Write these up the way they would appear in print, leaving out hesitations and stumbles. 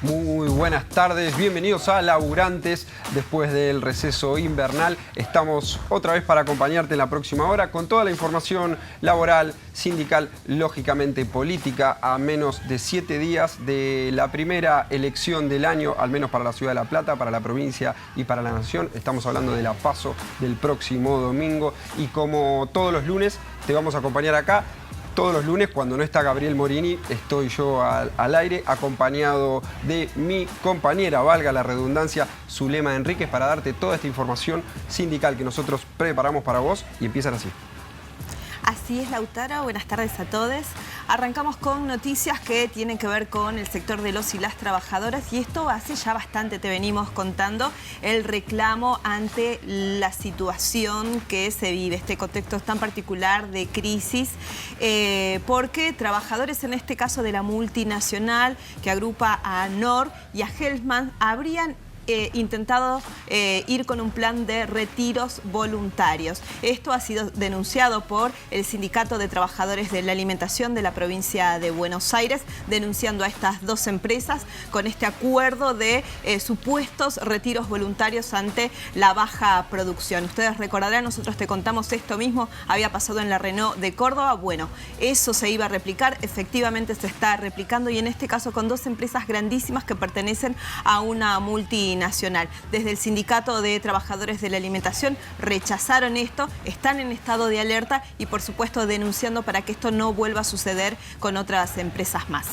Muy buenas tardes, bienvenidos a Laburantes. Después del receso invernal, estamos otra vez para acompañarte en la próxima hora con toda la información laboral, sindical, lógicamente política, a menos de 7 días de la primera elección del año, al menos para la Ciudad de La Plata, para la provincia y para la Nación. Estamos hablando de la PASO del próximo domingo y como todos los lunes te vamos a acompañar acá. Todos los lunes, cuando no está Gabriel Morini, estoy yo al aire, acompañado de mi compañera, valga la redundancia, Zulema Enríquez, para darte toda esta información sindical que nosotros preparamos para vos y empiezan así. Así es, Lautaro. Buenas tardes a todos. Arrancamos con noticias que tienen que ver con el sector de los y las trabajadoras, y esto hace ya bastante te venimos contando el reclamo ante la situación que se vive, este contexto tan particular de crisis, porque trabajadores, en este caso de la multinacional que agrupa a Nor y a Hellman, habrían intentado ir con un plan de retiros voluntarios. Esto ha sido denunciado por el Sindicato de Trabajadores de la Alimentación de la provincia de Buenos Aires, denunciando a estas dos empresas con este acuerdo de supuestos retiros voluntarios ante la baja producción. Ustedes recordarán, nosotros te contamos esto mismo, había pasado en la Renault de Córdoba. Bueno, eso se iba a replicar, efectivamente se está replicando, y en este caso con dos empresas grandísimas que pertenecen a una multinacional. Desde el Sindicato de Trabajadores de la Alimentación rechazaron esto, están en estado de alerta y por supuesto denunciando para que esto no vuelva a suceder con otras empresas más.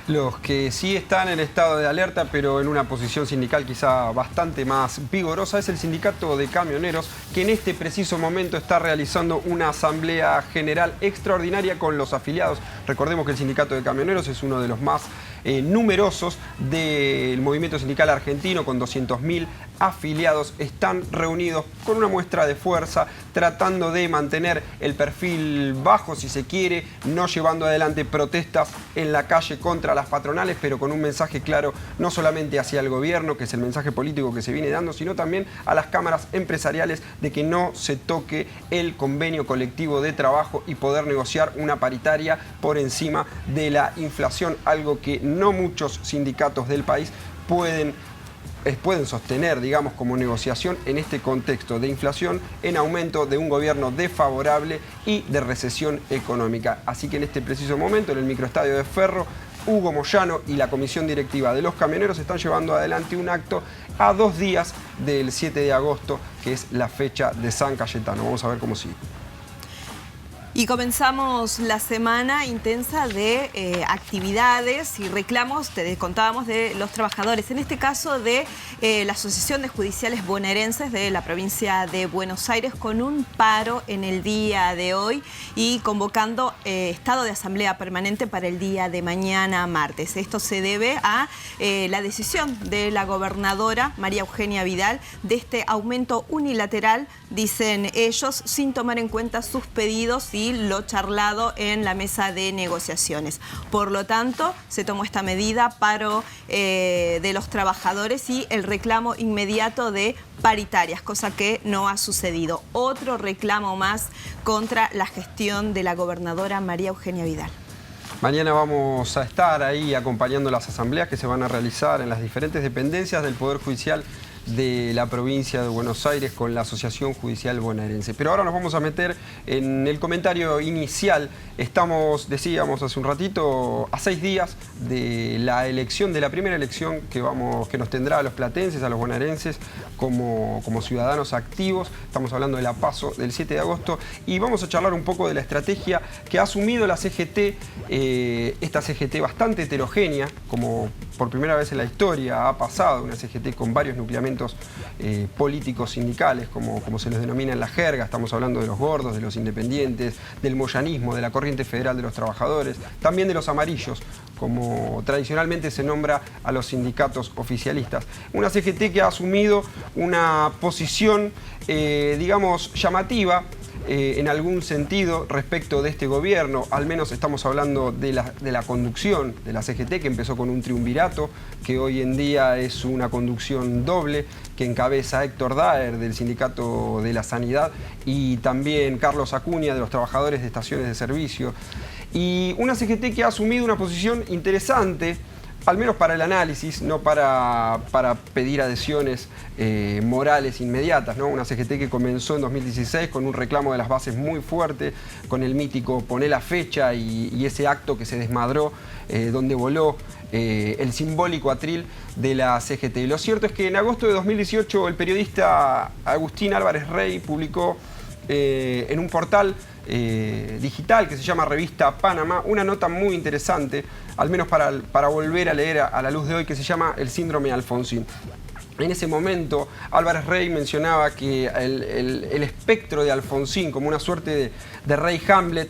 Los que sí están en estado de alerta, pero en una posición sindical quizá bastante más vigorosa, es el Sindicato de Camioneros, que en este preciso momento está realizando una asamblea general extraordinaria con los afiliados. Recordemos que el Sindicato de Camioneros es uno de los más numerosos del movimiento sindical argentino, con 200.000 afiliados. Están reunidos con una muestra de fuerza, tratando de mantener el perfil bajo, si se quiere, no llevando adelante protestas en la calle contra las patronales, pero con un mensaje claro no solamente hacia el gobierno, que es el mensaje político que se viene dando, sino también a las cámaras empresariales de que no se toque el convenio colectivo de trabajo y poder negociar una paritaria por encima de la inflación, algo que no muchos sindicatos del país pueden sostener, digamos, como negociación en este contexto de inflación, en aumento, de un gobierno desfavorable y de recesión económica. Así que en este preciso momento, en el microestadio de Ferro, Hugo Moyano y la comisión directiva de los camioneros están llevando adelante un acto a 2 días del 7 de agosto, que es la fecha de San Cayetano. Vamos a ver cómo sigue. Y comenzamos la semana intensa de actividades y reclamos, te contábamos, de los trabajadores, en este caso de la Asociación de Judiciales Bonaerenses de la provincia de Buenos Aires, con un paro en el día de hoy y convocando estado de asamblea permanente para el día de mañana, martes. Esto se debe a la decisión de la gobernadora María Eugenia Vidal de este aumento unilateral, dicen ellos, sin tomar en cuenta sus pedidos y lo charlado en la mesa de negociaciones. Por lo tanto, se tomó esta medida, paro de los trabajadores y el reclamo inmediato de paritarias, cosa que no ha sucedido. Otro reclamo más contra la gestión de la gobernadora María Eugenia Vidal. Mañana vamos a estar ahí acompañando las asambleas que se van a realizar en las diferentes dependencias del Poder Judicial de la provincia de Buenos Aires con la Asociación Judicial Bonaerense. Pero ahora nos vamos a meter en el comentario inicial. Estamos, decíamos hace un ratito, a 6 días de la elección, de la primera elección que nos tendrá a los platenses, a los bonaerenses, como ciudadanos activos. Estamos hablando de la PASO del 7 de agosto y vamos a charlar un poco de la estrategia que ha asumido la CGT, esta CGT bastante heterogénea, como por primera vez en la historia ha pasado, una CGT con varios nucleamientos políticos sindicales, como se los denomina en la jerga. Estamos hablando de los gordos, de los independientes, del moyanismo, de la corriente federal de los trabajadores, también de los amarillos, como tradicionalmente se nombra a los sindicatos oficialistas. Una CGT que ha asumido una posición, digamos, llamativa, en algún sentido respecto de este gobierno. Al menos estamos hablando de la conducción de la CGT, que empezó con un triunvirato, que hoy en día es una conducción doble, que encabeza Héctor Daer del Sindicato de la Sanidad y también Carlos Acuña de los trabajadores de estaciones de servicio. Y una CGT que ha asumido una posición interesante al menos para el análisis, no para pedir adhesiones morales inmediatas, ¿no? Una CGT que comenzó en 2016 con un reclamo de las bases muy fuerte, con el mítico Poné la fecha y ese acto que se desmadró, donde voló el simbólico atril de la CGT. Y lo cierto es que en agosto de 2018 el periodista Agustín Álvarez Rey publicó en un portal digital que se llama Revista Panamá una nota muy interesante, al menos para volver a leer a la luz de hoy, que se llama El síndrome Alfonsín. En ese momento, Álvarez Rey mencionaba que el espectro de Alfonsín, como una suerte de rey Hamlet,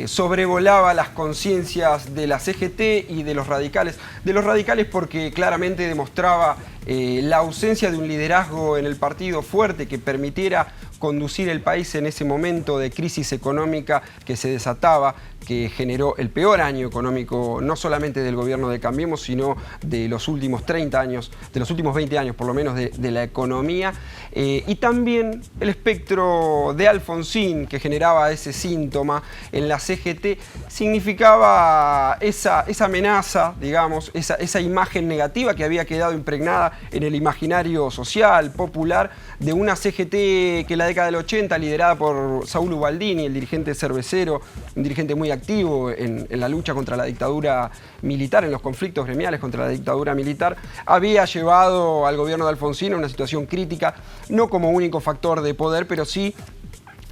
sobrevolaba las conciencias de la CGT y de los radicales. De los radicales porque claramente demostraba la ausencia de un liderazgo en el partido fuerte que permitiera conducir el país en ese momento de crisis económica que se desataba, que generó el peor año económico, no solamente del gobierno de Cambiemos, sino de los últimos 30 años, de los últimos 20 años por lo menos de la economía. Y también el espectro de Alfonsín, que generaba ese síntoma en la CGT, significaba esa amenaza, digamos, esa imagen negativa que había quedado impregnada en el imaginario social, popular, de una CGT que en la década del 80, liderada por Saúl Ubaldini, el dirigente cervecero, un dirigente muy activo en la lucha contra la dictadura militar, en los conflictos gremiales contra la dictadura militar, había llevado al gobierno de Alfonsín a una situación crítica, no como único factor de poder, pero sí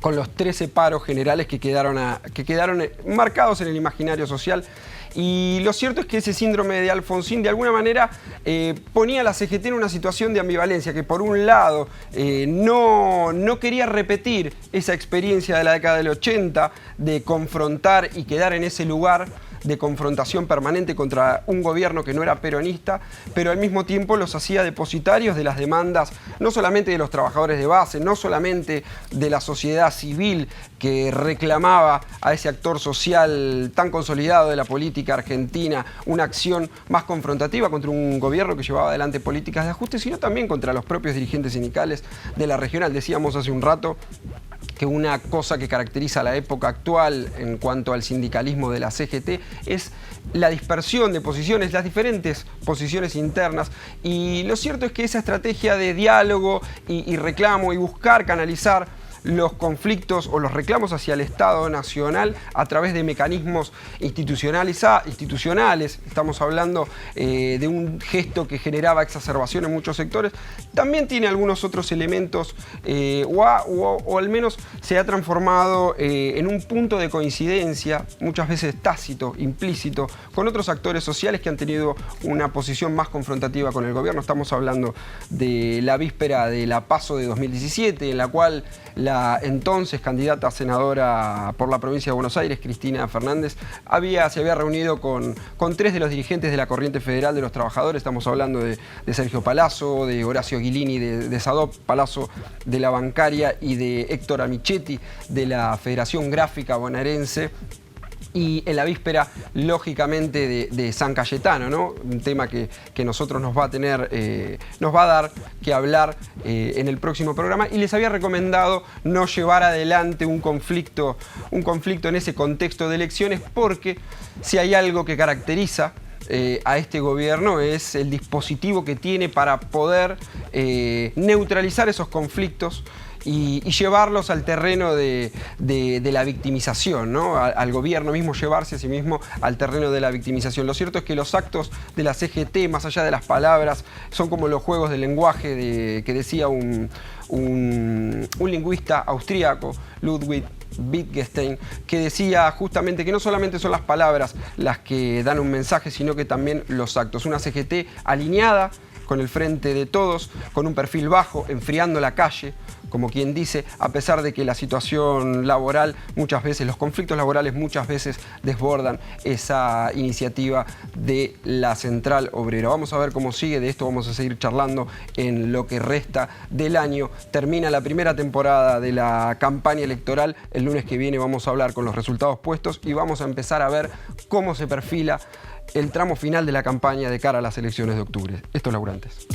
con los 13 paros generales que quedaron marcados en el imaginario social. Y lo cierto es que ese síndrome de Alfonsín de alguna manera ponía a la CGT en una situación de ambivalencia, que por un lado no quería repetir esa experiencia de la década del 80 de confrontar y quedar en ese lugar de confrontación permanente contra un gobierno que no era peronista, pero al mismo tiempo los hacía depositarios de las demandas no solamente de los trabajadores de base, no solamente de la sociedad civil que reclamaba a ese actor social tan consolidado de la política argentina una acción más confrontativa contra un gobierno que llevaba adelante políticas de ajuste, sino también contra los propios dirigentes sindicales de la regional. Decíamos hace un rato que una cosa que caracteriza a la época actual en cuanto al sindicalismo de la CGT es la dispersión de posiciones, las diferentes posiciones internas, y lo cierto es que esa estrategia de diálogo y reclamo y buscar canalizar los conflictos o los reclamos hacia el Estado Nacional a través de mecanismos institucionales. Estamos hablando de un gesto que generaba exacerbación en muchos sectores. También tiene algunos otros elementos o al menos se ha transformado en un punto de coincidencia, muchas veces tácito, implícito, con otros actores sociales que han tenido una posición más confrontativa con el gobierno. Estamos hablando de la víspera de la PASO de 2017, en la cual la entonces candidata a senadora por la provincia de Buenos Aires, Cristina Fernández, se había reunido con 3 de los dirigentes de la Corriente Federal de los Trabajadores. Estamos hablando de Sergio Palazzo, de Horacio Guilini, de Sadop Palazzo, de la Bancaria, y de Héctor Amichetti, de la Federación Gráfica Bonaerense. Y en la víspera, lógicamente, de San Cayetano, ¿no? Un tema que nosotros nos va a dar que hablar en el próximo programa. Y les había recomendado no llevar adelante un conflicto en ese contexto de elecciones, porque si hay algo que caracteriza a este gobierno es el dispositivo que tiene para poder neutralizar esos conflictos y llevarlos al terreno de la victimización, ¿no? Al gobierno mismo, llevarse a sí mismo al terreno de la victimización. Lo cierto es que los actos de la CGT, más allá de las palabras, son como los juegos del lenguaje que decía un lingüista austríaco, Ludwig Wittgenstein, que decía justamente que no solamente son las palabras las que dan un mensaje, sino que también los actos. Una CGT alineada con el Frente de Todos, con un perfil bajo, enfriando la calle, como quien dice, a pesar de que la situación laboral muchas veces, los conflictos laborales muchas veces desbordan esa iniciativa de la Central Obrera. Vamos a ver cómo sigue, de esto vamos a seguir charlando en lo que resta del año. Termina la primera temporada de la campaña electoral. El lunes que viene vamos a hablar con los resultados puestos y vamos a empezar a ver cómo se perfila el tramo final de la campaña de cara a las elecciones de octubre. Esto es Laburantes.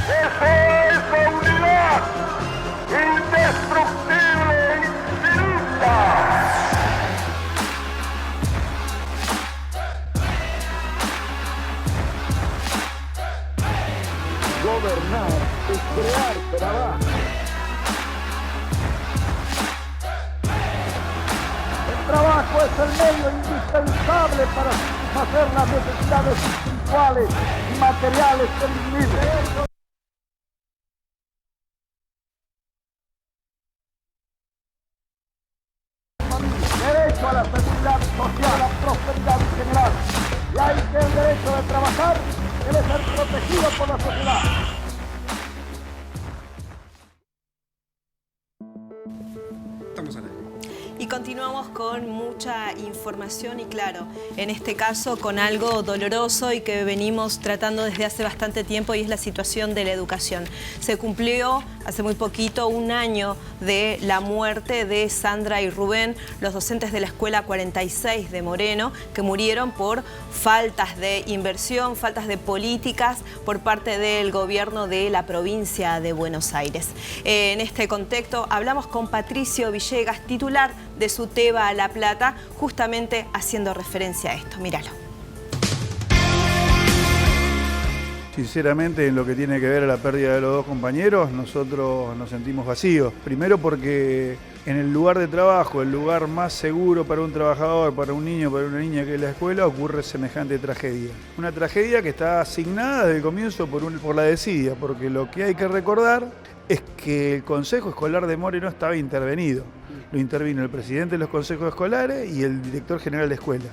¡Eso es la unidad! medio indispensable para satisfacer las necesidades espirituales y materiales del individuo. Derecho a la seguridad social, a la prosperidad general. Y hay que el derecho de trabajar debe ser protegido por la sociedad. Estamos al aire. Y continuamos con mucha información y claro, en este caso con algo doloroso y que venimos tratando desde hace bastante tiempo y es la situación de la educación. Se cumplió hace muy poquito un año de la muerte de Sandra y Rubén, los docentes de la Escuela 46 de Moreno, que murieron por faltas de inversión, faltas de políticas por parte del gobierno de la provincia de Buenos Aires. En este contexto hablamos con Patricio Villegas, titular de SUTEBA La Plata, justamente haciendo referencia a esto. Míralo. Sinceramente, en lo que tiene que ver a la pérdida de los dos compañeros, nosotros nos sentimos vacíos. Primero porque en el lugar de trabajo, el lugar más seguro para un trabajador, para un niño, para una niña que es la escuela, ocurre semejante tragedia. Una tragedia que está asignada desde el comienzo por la desidia, porque lo que hay que recordar es que el Consejo Escolar de Moreno estaba intervenido. Lo intervino el presidente de los consejos escolares y el director general de escuela.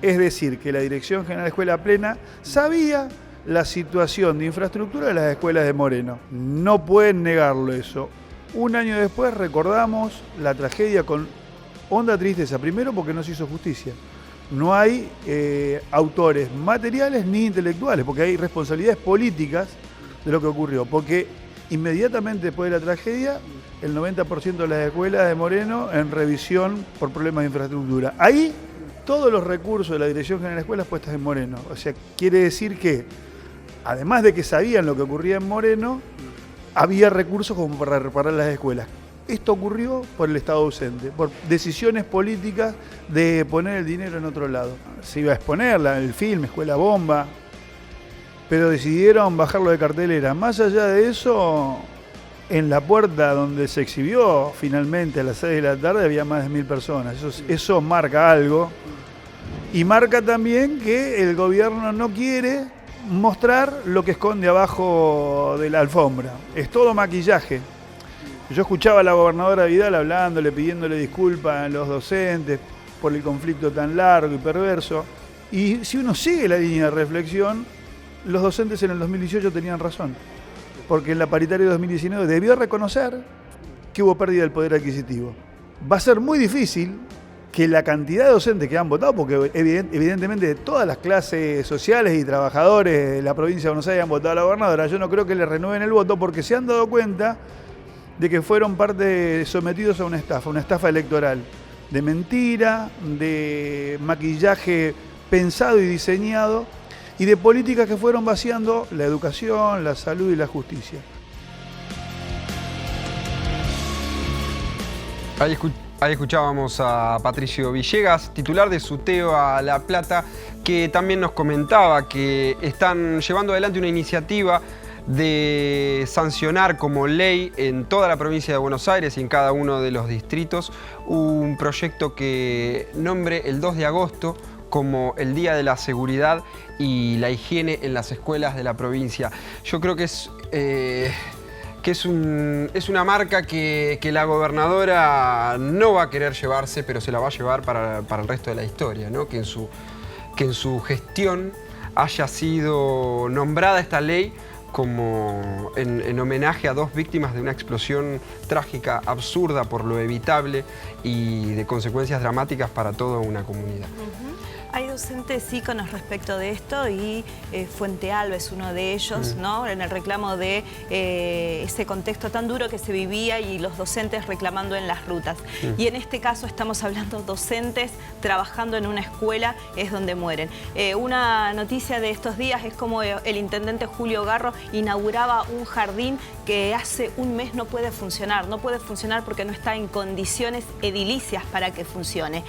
Es decir, que la Dirección General de Escuela Plena sabía la situación de infraestructura de las escuelas de Moreno. No pueden negarlo eso. Un año después recordamos la tragedia con honda tristeza. Primero porque no se hizo justicia. No hay autores materiales ni intelectuales, porque hay responsabilidades políticas de lo que ocurrió. Porque inmediatamente después de la tragedia, el 90% de las escuelas de Moreno en revisión por problemas de infraestructura. Ahí todos los recursos de la Dirección General de Escuelas puestos en Moreno. O sea, quiere decir que, además de que sabían lo que ocurría en Moreno, había recursos como para reparar las escuelas. Esto ocurrió por el Estado ausente, por decisiones políticas de poner el dinero en otro lado. Se iba a exponer el film Escuela Bomba, pero decidieron bajarlo de cartelera. Más allá de eso, en la puerta donde se exhibió finalmente a las 6 de la tarde había más de 1000 personas. Eso marca algo. Y marca también que el gobierno no quiere mostrar lo que esconde abajo de la alfombra. Es todo maquillaje. Yo escuchaba a la gobernadora Vidal hablándole, pidiéndole disculpas a los docentes por el conflicto tan largo y perverso. Y si uno sigue la línea de reflexión, los docentes en el 2018 tenían razón. Porque en la paritaria de 2019 debió reconocer que hubo pérdida del poder adquisitivo. Va a ser muy difícil que la cantidad de docentes que han votado, porque evidentemente de todas las clases sociales y trabajadores de la provincia de Buenos Aires han votado a la gobernadora, yo no creo que le renueven el voto porque se han dado cuenta de que fueron sometidos a una estafa electoral, de mentira, de maquillaje pensado y diseñado, y de políticas que fueron vaciando la educación, la salud y la justicia. Ahí escuchábamos a Patricio Villegas, titular de SUTEBA La Plata, que también nos comentaba que están llevando adelante una iniciativa de sancionar como ley en toda la provincia de Buenos Aires y en cada uno de los distritos un proyecto que nombre el 2 de agosto como el Día de la Seguridad y la Higiene en las escuelas de la provincia. Yo creo que es una marca que la gobernadora no va a querer llevarse, pero se la va a llevar para el resto de la historia, ¿no? Que en su gestión haya sido nombrada esta ley como en homenaje a dos víctimas de una explosión trágica, absurda por lo evitable y de consecuencias dramáticas para toda una comunidad. Hay docentes íconos respecto de esto y Fuente Alba es uno de ellos, ¿no? En el reclamo de ese contexto tan duro que se vivía y los docentes reclamando en las rutas. Y en este caso estamos hablando de docentes trabajando en una escuela, es donde mueren. Una noticia de estos días es como el intendente Julio Garro inauguraba un jardín que hace un mes no puede funcionar. No puede funcionar porque no está en condiciones edilicias para que funcione.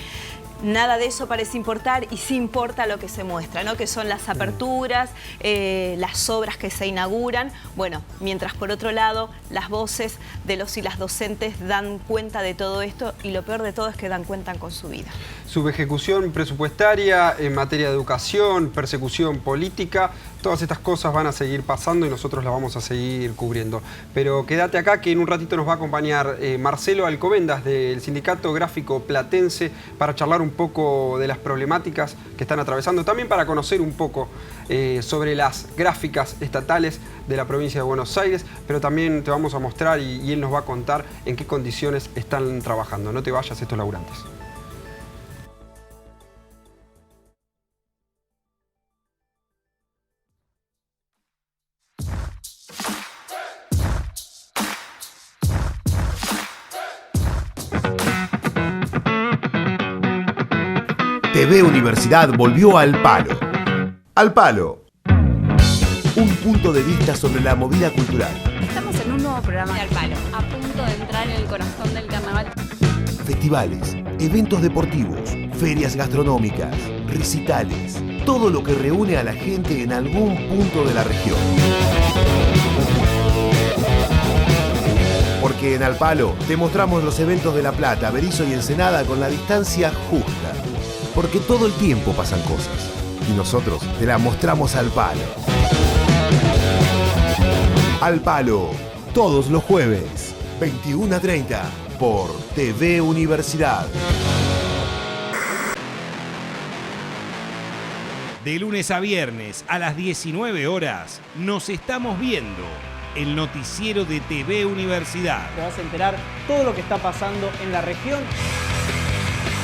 nada de eso parece importar y sí importa lo que se muestra, ¿no? Que son las aperturas, las obras que se inauguran. Bueno, mientras por otro lado las voces de los y las docentes dan cuenta de todo esto y lo peor de todo es que dan cuenta con su vida. Subejecución presupuestaria en materia de educación, persecución política, todas estas cosas van a seguir pasando y nosotros las vamos a seguir cubriendo. Pero quédate acá que en un ratito nos va a acompañar Marcelo Alcobendas del Sindicato Gráfico Platense para charlar un poco de las problemáticas que están atravesando, también para conocer un poco sobre las gráficas estatales de la provincia de Buenos Aires, pero también te vamos a mostrar y él nos va a contar en qué condiciones están trabajando. No te vayas, estos laburantes. TV Universidad volvió al Palo. Al Palo. Un punto de vista sobre la movida cultural. Estamos en un nuevo programa de Al Palo, a punto de entrar en el corazón del carnaval. Festivales, eventos deportivos, ferias gastronómicas, recitales. Todo lo que reúne a la gente en algún punto de la región. Porque en Al Palo te mostramos los eventos de La Plata, Berisso y Ensenada con la distancia justa. Porque todo el tiempo pasan cosas. Y nosotros te las mostramos al palo. Al Palo, todos los jueves, 21 a 30, por TV Universidad. De lunes a viernes a las 19 horas, nos estamos viendo. El noticiero de TV Universidad. Te vas a enterar todo lo que está pasando en la región.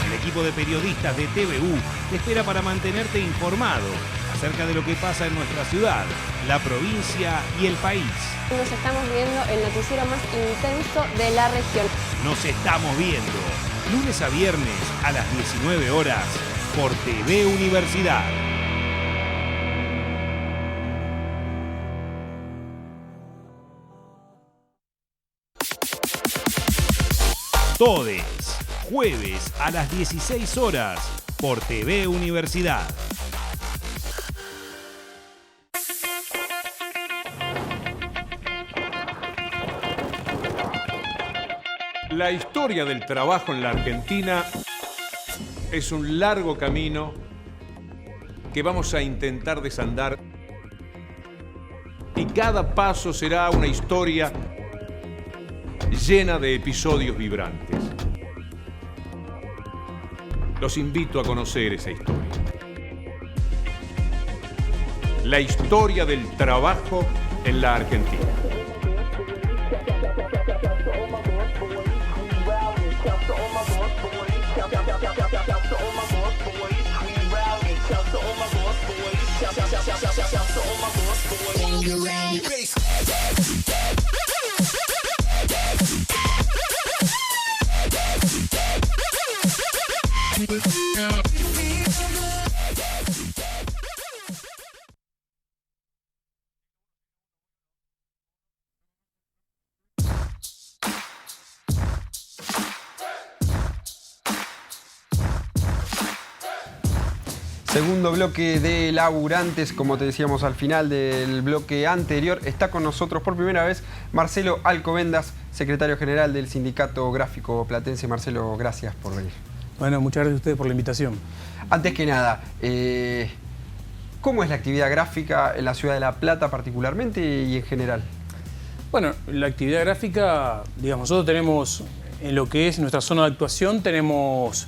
El equipo de periodistas de TVU te espera para mantenerte informado acerca de lo que pasa en nuestra ciudad, la provincia y el país. Nos estamos viendo el noticiero más intenso de la región. Nos estamos viendo lunes a viernes a las 19 horas por TV Universidad. Todes, jueves a las 16 horas por TV Universidad. La historia del trabajo en la Argentina es un largo camino que vamos a intentar desandar y cada paso será una historia llena de episodios vibrantes. Los invito a conocer esa historia. La historia del trabajo en la Argentina. Segundo bloque de laburantes, como te decíamos al final del bloque anterior, está con nosotros por primera vez Marcelo Alcobendas, secretario general del Sindicato Gráfico Platense. Marcelo, gracias por venir. Bueno, muchas gracias a ustedes por la invitación. Antes que nada, ¿cómo es la actividad gráfica en la ciudad de La Plata particularmente y en general? Bueno, la actividad gráfica, digamos, nosotros tenemos, en lo que es nuestra zona de actuación, tenemos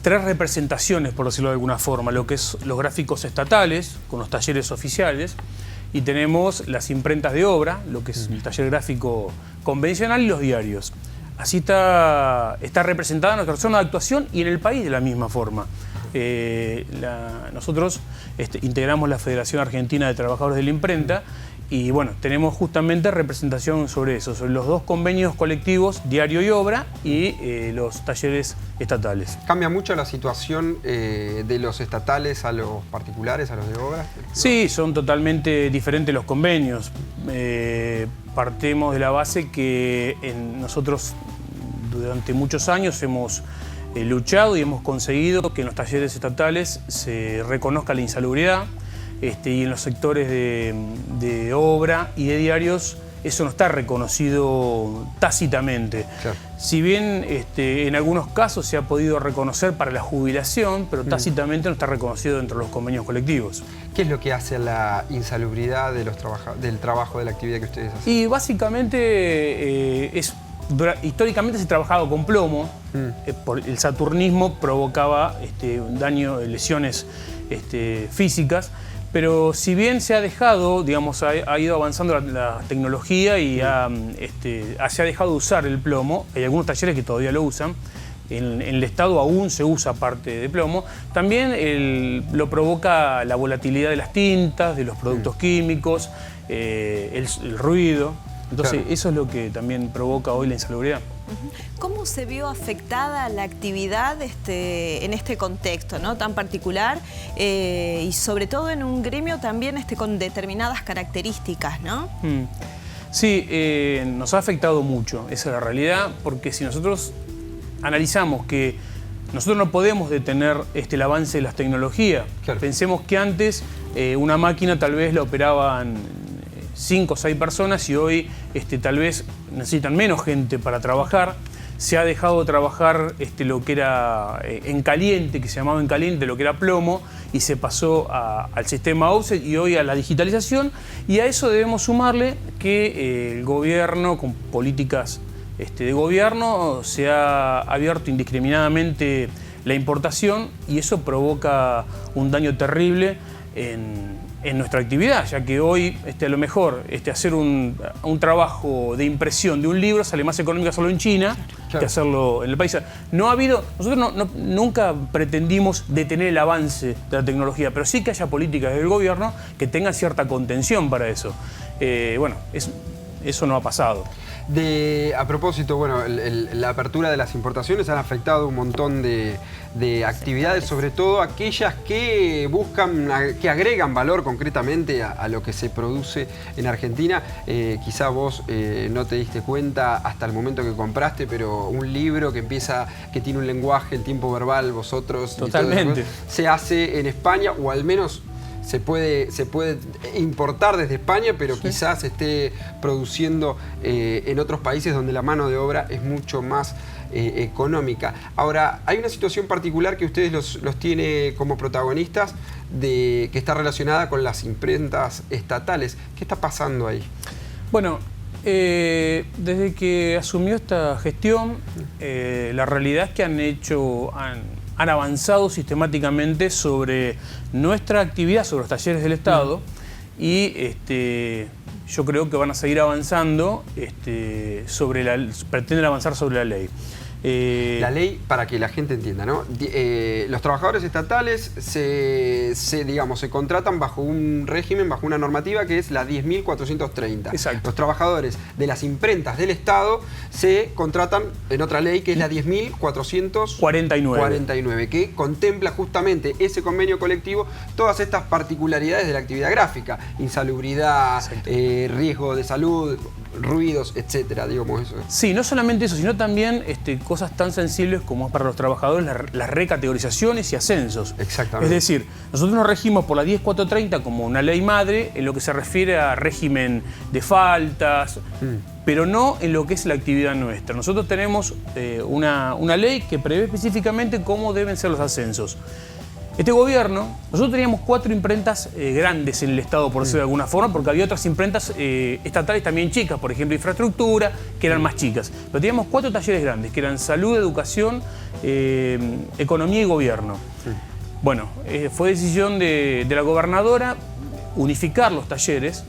3 representaciones, por decirlo de alguna forma, lo que es los gráficos estatales, con los talleres oficiales, y tenemos las imprentas de obra, lo que es el taller gráfico convencional y los diarios. Así está representada nuestra zona de actuación y en el país de la misma forma. Nosotros integramos la Federación Argentina de Trabajadores de la Imprenta y bueno, tenemos justamente representación sobre eso, sobre los 2 convenios colectivos, diario y obra, y los talleres estatales. ¿Cambia mucho la situación de los estatales a los particulares, a los de obra? Sí, son totalmente diferentes los convenios. Partimos de la base que nosotros durante muchos años hemos luchado y hemos conseguido que en los talleres estatales se reconozca la insalubridad y en los sectores de obra y de diarios eso no está reconocido tácitamente. Claro. Si bien en algunos casos se ha podido reconocer para la jubilación, pero tácitamente no está reconocido dentro de los convenios colectivos. ¿Qué es lo que hace a la insalubridad de del trabajo, de la actividad que ustedes hacen? Y básicamente históricamente se ha trabajado con plomo. Por el saturnismo provocaba daño, lesiones físicas. Pero si bien se ha dejado, digamos, ha ido avanzando la tecnología y se ha dejado de usar el plomo, hay algunos talleres que todavía lo usan, en el Estado aún se usa parte de plomo, también lo provoca la volatilidad de las tintas, de los productos químicos, el ruido. Entonces, claro, eso es lo que también provoca hoy la insalubridad. ¿Cómo se vio afectada la actividad en este contexto, ¿no?, tan particular y sobre todo en un gremio también con determinadas características, ¿no? Sí, nos ha afectado mucho, esa es la realidad, porque si nosotros analizamos que nosotros no podemos detener el avance de las tecnologías, claro, pensemos que antes una máquina tal vez la operaban 5 o 6 personas y hoy tal vez necesitan menos gente para trabajar. Se ha dejado de trabajar lo que era en caliente, que se llamaba en caliente, lo que era plomo, y se pasó al sistema offset y hoy a la digitalización. Y a eso debemos sumarle que el gobierno, con políticas de gobierno, se ha abierto indiscriminadamente la importación y eso provoca un daño terrible en nuestra actividad, ya que hoy a lo mejor hacer un trabajo de impresión de un libro sale más económico hacerlo en China, claro, que hacerlo en el país. Nosotros nunca pretendimos detener el avance de la tecnología, pero sí que haya políticas del gobierno que tengan cierta contención para eso. Bueno, eso no ha pasado. A propósito, bueno, la apertura de las importaciones han afectado un montón de actividades, sobre todo aquellas que que agregan valor concretamente a lo que se produce en Argentina. Quizá vos no te diste cuenta hasta el momento que compraste, pero un libro que tiene un lenguaje en tiempo verbal, vosotros... Totalmente. Se hace en España, o al menos... Se puede importar desde España, pero sí, quizás se esté produciendo en otros países donde la mano de obra es mucho más económica. Ahora, hay una situación particular que ustedes los tiene como protagonistas, que está relacionada con las imprentas estatales. ¿Qué está pasando ahí? Bueno, desde que asumió esta gestión, la realidad es que han avanzado sistemáticamente sobre nuestra actividad, sobre los talleres del Estado, y yo creo que van a seguir avanzando, pretenden avanzar sobre la ley. La ley, para que la gente entienda, ¿no? Los trabajadores estatales se contratan bajo un régimen, bajo una normativa que es la 10.430. Exacto. Los trabajadores de las imprentas del Estado se contratan en otra ley que es la 10.449, que contempla justamente ese convenio colectivo, todas estas particularidades de la actividad gráfica, insalubridad, riesgo de salud, ruidos, etcétera, digamos eso. Sí, no solamente eso, sino también cosas tan sensibles como para los trabajadores las recategorizaciones y ascensos. Exactamente. Es decir, nosotros nos regimos por la 10.430 como una ley madre en lo que se refiere a régimen de faltas, pero no en lo que es la actividad nuestra. Nosotros tenemos una ley que prevé específicamente cómo deben ser los ascensos. Este gobierno, nosotros teníamos 4 imprentas grandes en el Estado, por decirlo de alguna forma, porque había otras imprentas estatales también chicas, por ejemplo, infraestructura, que eran más chicas. Pero teníamos 4 talleres grandes, que eran salud, educación, economía y gobierno. Bueno, fue decisión de la gobernadora unificar los talleres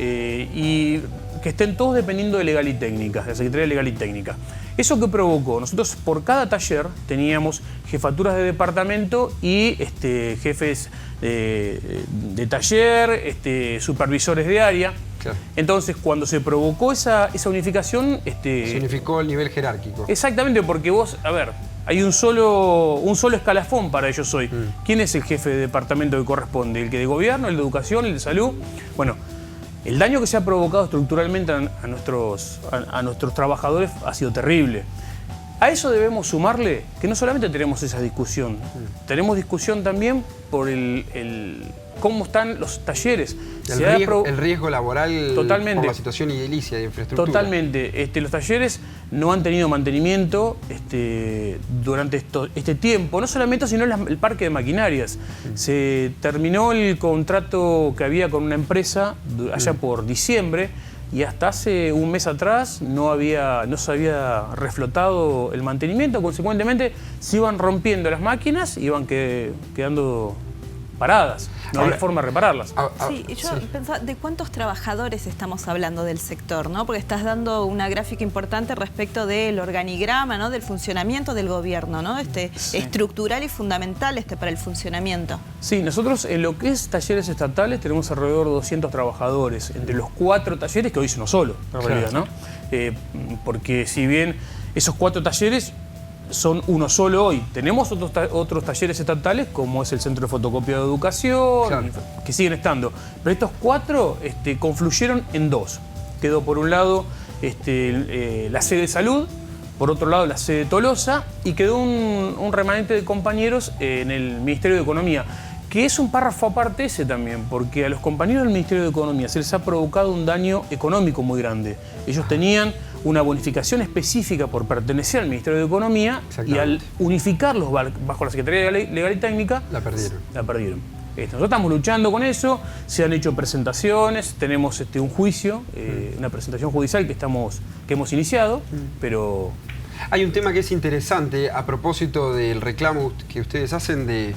y que estén todos dependiendo de Legal y Técnica, de la Secretaría de Legal y Técnica. ¿Eso qué provocó? Nosotros por cada taller teníamos jefaturas de departamento y jefes de taller, supervisores de área. Claro. Entonces, cuando se provocó esa unificación... se unificó el nivel jerárquico. Exactamente, porque vos, a ver, hay un solo escalafón para ellos hoy. ¿Quién es el jefe de departamento que corresponde? ¿El que de gobierno, el de educación, el de salud? Bueno, el daño que se ha provocado estructuralmente a nuestros trabajadores ha sido terrible. A eso debemos sumarle que no solamente tenemos esa discusión, tenemos discusión también por cómo están los talleres. El riesgo laboral totalmente, por la situación edilicia de infraestructura. Totalmente. Los talleres no han tenido mantenimiento durante este tiempo. No solamente, sino el parque de maquinarias. Se terminó el contrato que había con una empresa allá por diciembre y hasta hace un mes atrás no se había reflotado el mantenimiento. Consecuentemente, se iban rompiendo las máquinas y iban quedando paradas. No había forma de repararlas. Sí, yo pensaba, ¿de cuántos trabajadores estamos hablando del sector, ¿no? Porque estás dando una gráfica importante respecto del organigrama, ¿no? Del funcionamiento del gobierno, ¿no? Estructural y fundamental para el funcionamiento. Sí, nosotros en lo que es talleres estatales tenemos alrededor de 200 trabajadores, entre los 4 talleres, que hoy es uno solo, en realidad, ¿no? Porque si bien esos 4 talleres son uno solo hoy. Tenemos otros talleres estatales, como es el Centro de Fotocopia de Educación, que siguen estando. Pero estos 4 confluyeron en 2. Quedó por un lado la sede de salud, por otro lado la sede de Tolosa, y quedó un remanente de compañeros en el Ministerio de Economía, que es un párrafo aparte ese también, porque a los compañeros del Ministerio de Economía se les ha provocado un daño económico muy grande. Ellos tenían una bonificación específica por pertenecer al Ministerio de Economía y al unificarlos bajo la Secretaría de Legal y Técnica, la perdieron. Nosotros estamos luchando con eso, se han hecho presentaciones, tenemos un juicio, una presentación judicial que hemos iniciado, pero... Hay un tema que es interesante a propósito del reclamo que ustedes hacen de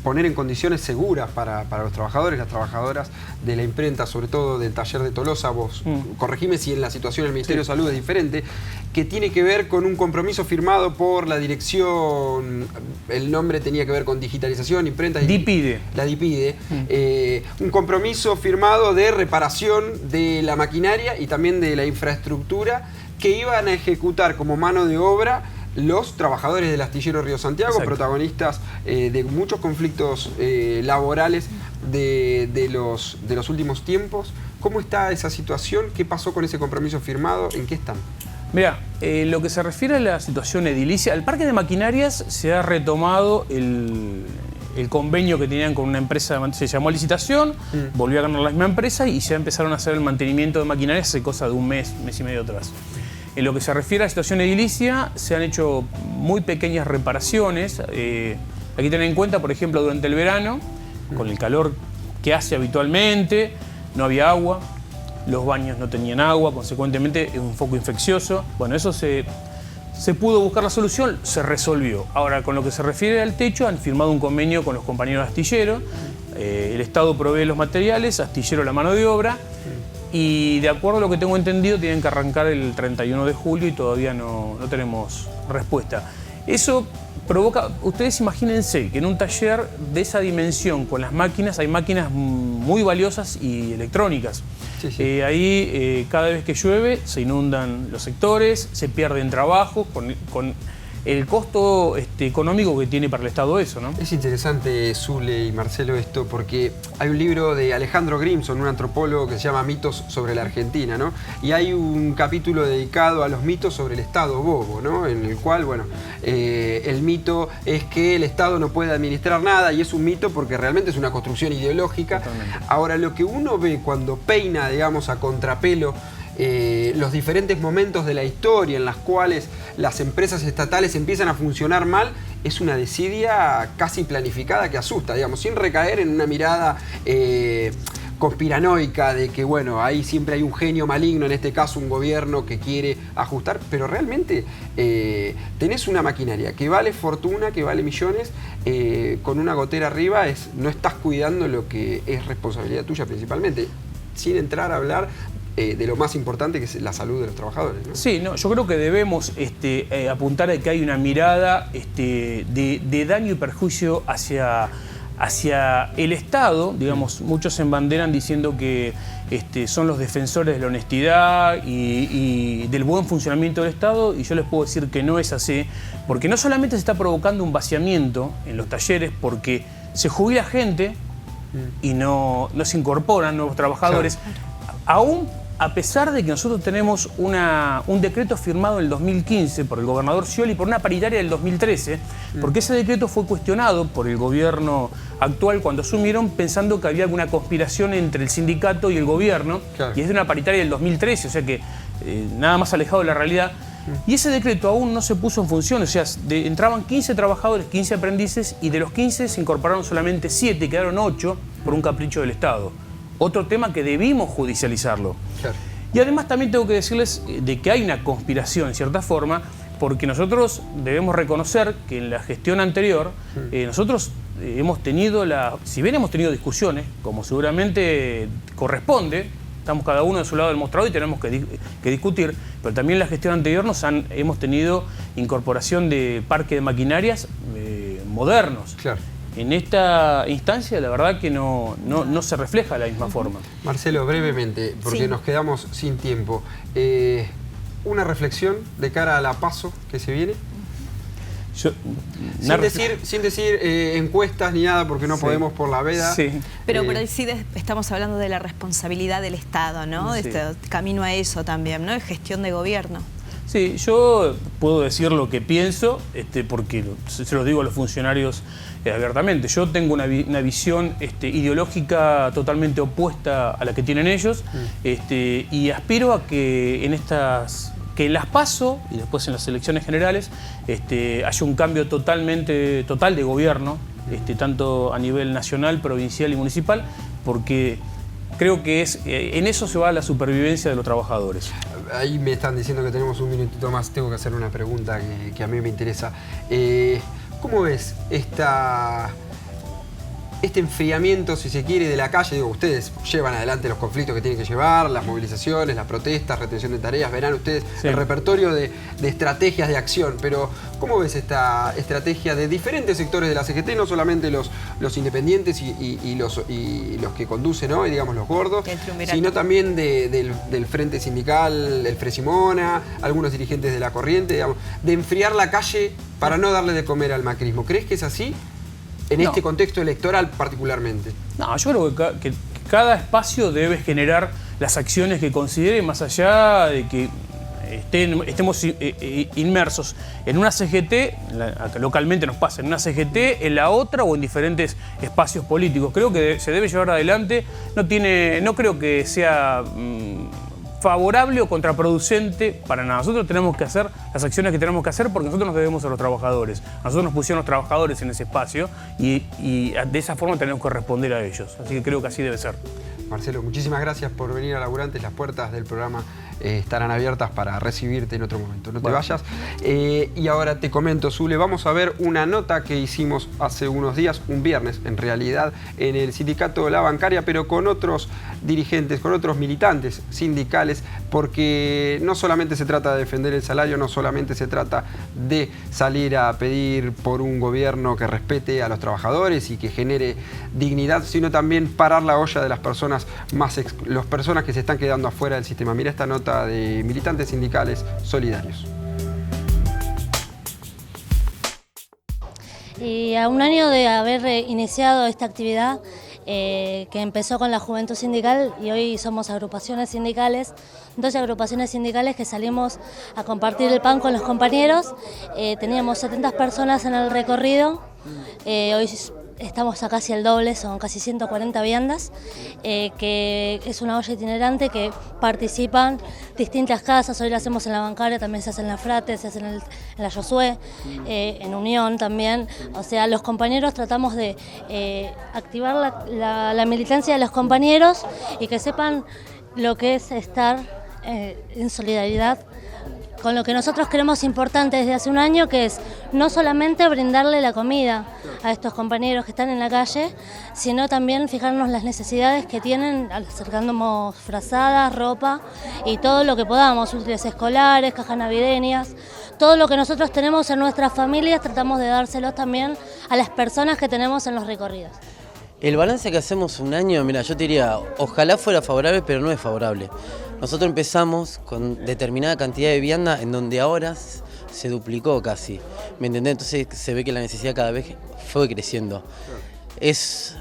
poner en condiciones seguras para los trabajadores, las trabajadoras de la imprenta, sobre todo del taller de Tolosa. Vos corregime si en la situación del Ministerio de Salud es diferente, que tiene que ver con un compromiso firmado por la dirección, el nombre tenía que ver con digitalización, imprenta. DIPIDE. La DIPIDE. Un compromiso firmado de reparación de la maquinaria y también de la infraestructura que iban a ejecutar como mano de obra los trabajadores del astillero Río Santiago, protagonistas de muchos conflictos laborales de los últimos tiempos. ¿Cómo está esa situación? ¿Qué pasó con ese compromiso firmado? ¿En qué están? Mira, lo que se refiere a la situación edilicia, al parque de maquinarias se ha retomado el convenio que tenían con una empresa, se llamó licitación, volvió a ganar la misma empresa y ya empezaron a hacer el mantenimiento de maquinarias hace cosa de un mes y medio atrás. En lo que se refiere a la situación edilicia, se han hecho muy pequeñas reparaciones. Aquí tener en cuenta, por ejemplo, durante el verano, con el calor que hace habitualmente, no había agua, los baños no tenían agua, consecuentemente es un foco infeccioso. Bueno, eso se pudo buscar la solución, se resolvió. Ahora, con lo que se refiere al techo, han firmado un convenio con los compañeros astilleros. El Estado provee los materiales, astillero la mano de obra. Y de acuerdo a lo que tengo entendido, tienen que arrancar el 31 de julio y todavía no tenemos respuesta. Eso provoca, ustedes imagínense que en un taller de esa dimensión, con las máquinas, hay máquinas muy valiosas y electrónicas. Ahí cada vez que llueve se inundan los sectores, se pierden trabajos con el costo económico que tiene para el Estado eso, ¿no? Es interesante, Zule y Marcelo, esto, porque hay un libro de Alejandro Grimson, un antropólogo que se llama Mitos sobre la Argentina, ¿no? Y hay un capítulo dedicado a los mitos sobre el Estado bobo, ¿no? En el cual, bueno, el mito es que el Estado no puede administrar nada, y es un mito porque realmente es una construcción ideológica. Totalmente. Ahora, lo que uno ve cuando peina, digamos, a contrapelo los diferentes momentos de la historia en las cuales las empresas estatales empiezan a funcionar mal, es una desidia casi planificada que asusta, digamos, sin recaer en una mirada conspiranoica de que, bueno, ahí siempre hay un genio maligno, en este caso un gobierno que quiere ajustar, pero realmente tenés una maquinaria que vale fortuna, que vale millones, con una gotera arriba, no estás cuidando lo que es responsabilidad tuya principalmente, sin entrar a hablar de lo más importante, que es la salud de los trabajadores, ¿no? Sí, no, yo creo que debemos apuntar a que hay una mirada de daño y perjuicio hacia el Estado. Digamos, muchos se embanderan diciendo que son los defensores de la honestidad y del buen funcionamiento del Estado, y yo les puedo decir que no es así, porque no solamente se está provocando un vaciamiento en los talleres, porque se jubila gente y no se incorporan nuevos trabajadores, aún a pesar de que nosotros tenemos un decreto firmado en el 2015 por el gobernador Scioli por una paritaria del 2013, porque ese decreto fue cuestionado por el gobierno actual cuando asumieron, pensando que había alguna conspiración entre el sindicato y el gobierno, claro. Y es de una paritaria del 2013, o sea que nada más alejado de la realidad. Y ese decreto aún no se puso en función, o sea, entraban 15 trabajadores, 15 aprendices, y de los 15 se incorporaron solamente 7 y quedaron 8 por un capricho del Estado. Otro tema que debimos judicializarlo. Claro. Y además también tengo que decirles de que hay una conspiración, en cierta forma, porque nosotros debemos reconocer que en la gestión anterior nosotros hemos tenido si bien hemos tenido discusiones, como seguramente corresponde, estamos cada uno de su lado del mostrador y tenemos que discutir, pero también en la gestión anterior hemos tenido incorporación de parque de maquinarias modernos. Claro. En esta instancia, la verdad que no se refleja de la misma forma. Marcelo, brevemente, porque nos quedamos sin tiempo. ¿Una reflexión de cara a la PASO que se viene? Sin decir encuestas ni nada, porque no podemos por la veda. Sí. Pero sí estamos hablando de la responsabilidad del Estado, ¿no? Sí. Camino a eso también, ¿no? Es gestión de gobierno. Sí, yo puedo decir lo que pienso, porque se lo digo a los funcionarios abiertamente. Yo tengo una visión ideológica totalmente opuesta a la que tienen ellos, y aspiro a que en las PASO y después en las elecciones generales haya un cambio total de gobierno, tanto a nivel nacional, provincial y municipal, porque creo que en eso se va la supervivencia de los trabajadores. Ahí me están diciendo que tenemos un minutito más, tengo que hacer una pregunta que a mí me interesa. ¿Cómo ves este enfriamiento, si se quiere, de la calle? Digo, ustedes llevan adelante los conflictos que tienen que llevar, las movilizaciones, las protestas, retención de tareas, verán ustedes el repertorio de estrategias de acción, pero ¿cómo ves esta estrategia de diferentes sectores de la CGT, no solamente los independientes y los que conducen hoy, digamos los gordos, sino también del Frente Sindical, el Fresimona, algunos dirigentes de la Corriente, digamos, de enfriar la calle para no darle de comer al macrismo? ¿Crees que es así? En este contexto electoral particularmente. No, yo creo que cada espacio debe generar las acciones que considere, más allá de que estemos inmersos en una CGT, localmente nos pasa, en una CGT, en la otra o en diferentes espacios políticos. Creo que se debe llevar adelante, no creo que sea favorable o contraproducente para nada. Nosotros tenemos que hacer las acciones que tenemos que hacer porque nosotros nos debemos a los trabajadores. Nosotros nos pusieron los trabajadores en ese espacio y de esa forma tenemos que responder a ellos. Así que creo que así debe ser. Marcelo, muchísimas gracias por venir a Laburantes. Las puertas del programa estarán abiertas para recibirte en otro momento. No te vayas. Y ahora te comento, Zule, vamos a ver una nota que hicimos hace unos días, un viernes en realidad, en el sindicato La Bancaria, pero con otros dirigentes, con otros militantes sindicales, porque no solamente se trata de defender el salario, no solamente se trata de salir a pedir por un gobierno que respete a los trabajadores y que genere dignidad, sino también parar la olla de las personas las personas que se están quedando afuera del sistema. Mira esta nota de militantes sindicales solidarios. Y a un año de haber iniciado esta actividad que empezó con la Juventud Sindical y hoy somos agrupaciones sindicales, 12 agrupaciones sindicales que salimos a compartir el pan con los compañeros. Teníamos 70 personas en el recorrido, hoy estamos a casi el doble, son casi 140 viandas, que es una olla itinerante que participan distintas casas. Hoy la hacemos en La Bancaria, también se hace en La Frate, se hace en la Josué, en Unión también. O sea, los compañeros tratamos de activar la militancia de los compañeros y que sepan lo que es estar en solidaridad con lo que nosotros creemos importante desde hace un año, que es no solamente brindarle la comida a estos compañeros que están en la calle, sino también fijarnos las necesidades que tienen, acercándonos frazadas, ropa y todo lo que podamos, útiles escolares, cajas navideñas, todo lo que nosotros tenemos en nuestras familias tratamos de dárselos también a las personas que tenemos en los recorridos. El balance que hacemos un año, mira, yo te diría, ojalá fuera favorable, pero no es favorable. Nosotros empezamos con determinada cantidad de vianda en donde ahora se duplicó casi, ¿me entendés? Entonces se ve que la necesidad cada vez fue creciendo. Es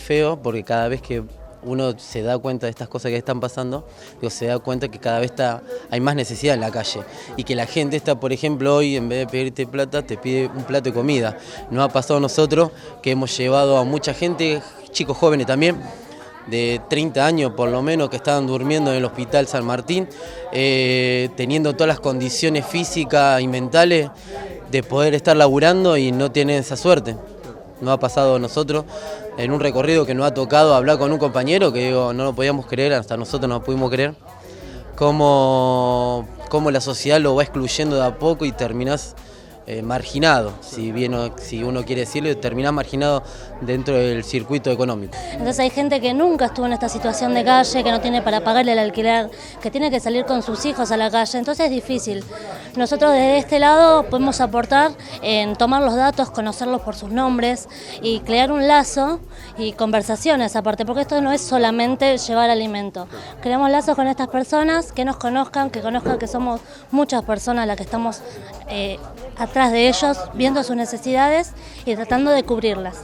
feo porque cada vez que uno se da cuenta de estas cosas que están pasando, se da cuenta que cada vez hay más necesidad en la calle y que la gente está, por ejemplo, hoy en vez de pedirte plata, te pide un plato de comida. Nos ha pasado a nosotros que hemos llevado a mucha gente, chicos jóvenes también, de 30 años por lo menos, que estaban durmiendo en el Hospital San Martín, teniendo todas las condiciones físicas y mentales de poder estar laburando y no tienen esa suerte. Nos ha pasado a nosotros en un recorrido que nos ha tocado hablar con un compañero que digo, no lo podíamos creer, hasta nosotros no lo pudimos creer, cómo la sociedad lo va excluyendo de a poco y terminás marginado, si uno quiere decirlo, terminás marginado dentro del circuito económico. Entonces hay gente que nunca estuvo en esta situación de calle, que no tiene para pagarle el alquiler, que tiene que salir con sus hijos a la calle, entonces es difícil. Nosotros desde este lado podemos aportar en tomar los datos, conocerlos por sus nombres y crear un lazo y conversaciones aparte, porque esto no es solamente llevar alimento. Creamos lazos con estas personas, que nos conozcan, que somos muchas personas las que estamos atrás de ellos, viendo sus necesidades y tratando de cubrirlas.